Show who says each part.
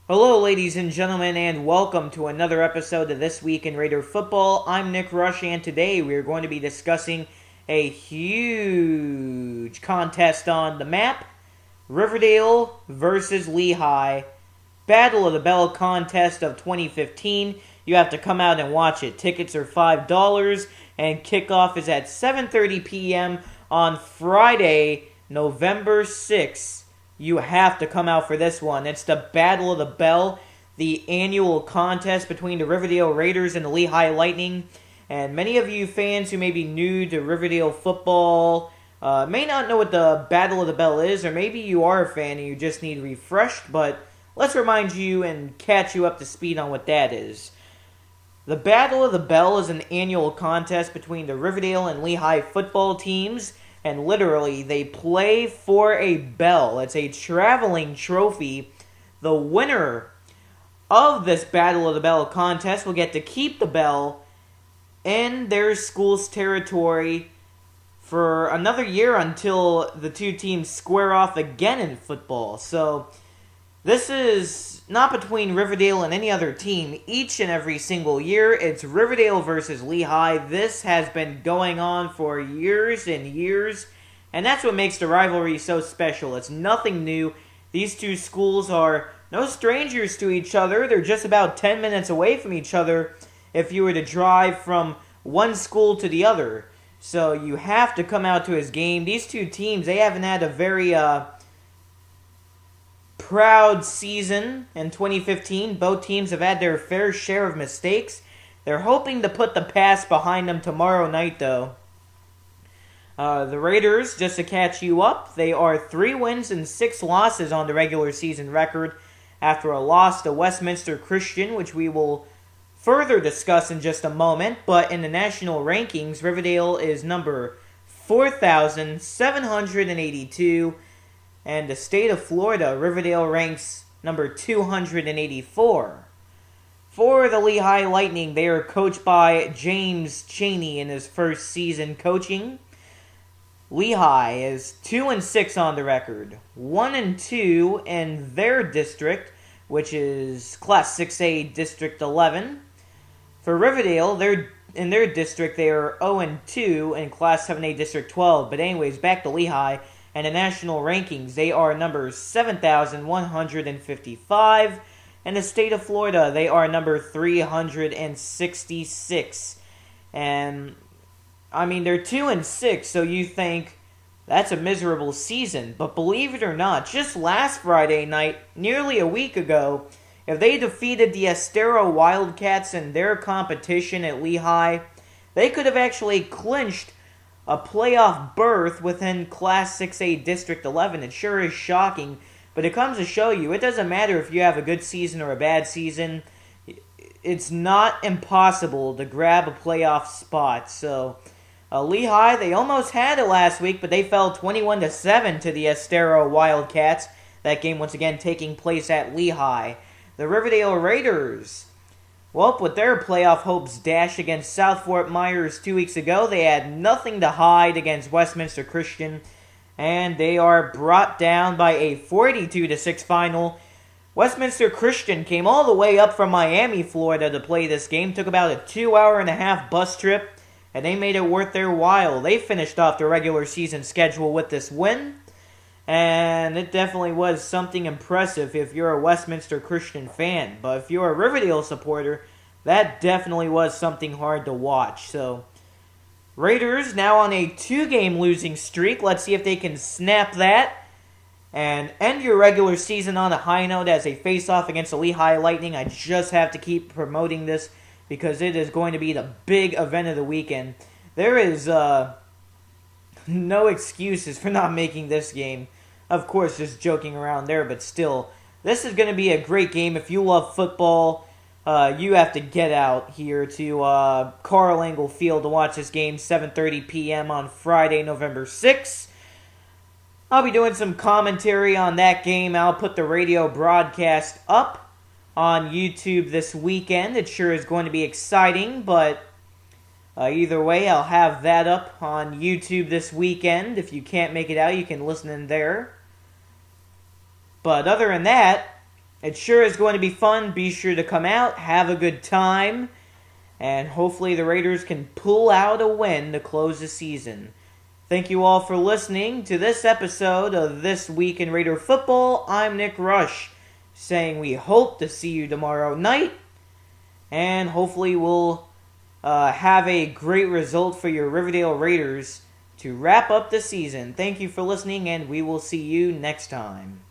Speaker 1: Hello, ladies and gentlemen, and welcome to another episode of This Week in Raider Football. I'm Nick Rush, and today we are going to be discussing a huge contest on the map, Riverdale versus Lehigh, Battle of the Bell contest of 2015. You have to come out and watch it. Tickets are $5, and kickoff is at 7:30 p.m. on Friday, November 6th. You have to come out for this one. It's the Battle of the Bell, the annual contest between the Riverdale Raiders and the Lehigh Lightning. And many of you fans who may be new to Riverdale football may not know what the Battle of the Bell is, or maybe you are a fan and you just need refreshed, but let's remind you and catch you up to speed on what that is. The Battle of the Bell is an annual contest between the Riverdale and Lehigh football teams. And literally, they play for a bell. It's a traveling trophy. The winner of this Battle of the Bell contest will get to keep the bell in their school's territory for another year until the two teams square off again in football. So, this is not between Riverdale and any other team. Each and every single year, it's Riverdale versus Lehigh. This has been going on for years and years, and that's what makes the rivalry so special. It's nothing new. These two schools are no strangers to each other. They're just about 10 minutes away from each other if you were to drive from one school to the other. So you have to come out to his game. These two teams, they haven't had a very proud season in 2015. Both teams have had their fair share of mistakes. They're hoping to put the past behind them tomorrow night, though. The Raiders, just to catch you up, they are 3 wins and 6 losses on the regular season record after a loss to Westminster Christian, which we will further discuss in just a moment. But in the national rankings, Riverdale is number 4,782. And the state of Florida, Riverdale ranks number 284. For the Lehigh Lightning, they are coached by James Chaney in his first season coaching. Lehigh is 2-6 on the record, 1-2 in their district, which is Class 6A District 11. For Riverdale, in their district, they are 0-2 in Class 7A District 12. But anyways, back to Lehigh. And the national rankings, they are number 7,155. In the state of Florida, they are number 366. And, I mean, they're 2-6, so you think that's a miserable season. But believe it or not, just last Friday night, nearly a week ago, if they defeated the Estero Wildcats in their competition at Lehigh, they could have actually clinched a playoff berth within Class 6A District 11. It sure is shocking, but it comes to show you, it doesn't matter if you have a good season or a bad season. It's not impossible to grab a playoff spot. So, Lehigh, they almost had it last week, but they fell 21-7 to the Estero Wildcats. That game, once again, taking place at Lehigh. The Riverdale Raiders, well, with their playoff hopes dashed against South Fort Myers 2 weeks ago, they had nothing to hide against Westminster Christian, and they are brought down by a 42-6 final. Westminster Christian came all the way up from Miami, Florida to play this game. Took about a 2-hour-and-a-half bus trip, and they made it worth their while. They finished off the regular season schedule with this win, and it definitely was something impressive if you're a Westminster Christian fan. But if you're a Riverdale supporter, that definitely was something hard to watch. So, Raiders now on a 2-game losing streak. Let's see if they can snap that and end your regular season on a high note as a face-off against the Lehigh Lightning. I just have to keep promoting this because it is going to be the big event of the weekend. There is no excuses for not making this game. Of course, just joking around there, but still, this is going to be a great game. If you love football, you have to get out here to Karl Engel Field to watch this game, 7:30 p.m. on Friday, November 6th. I'll be doing some commentary on that game. I'll put the radio broadcast up on YouTube this weekend. It sure is going to be exciting, but either way, I'll have that up on YouTube this weekend. If you can't make it out, you can listen in there. But other than that, It sure is going to be fun. Be sure to come out, have a good time, and hopefully the Raiders can pull out a win to close the season. Thank you all for listening to this episode of This Week in Raider Football. I'm Nick Rush, saying we hope to see you tomorrow night, and hopefully we'll have a great result for your Riverdale Raiders to wrap up the season. Thank you for listening, and we will see you next time.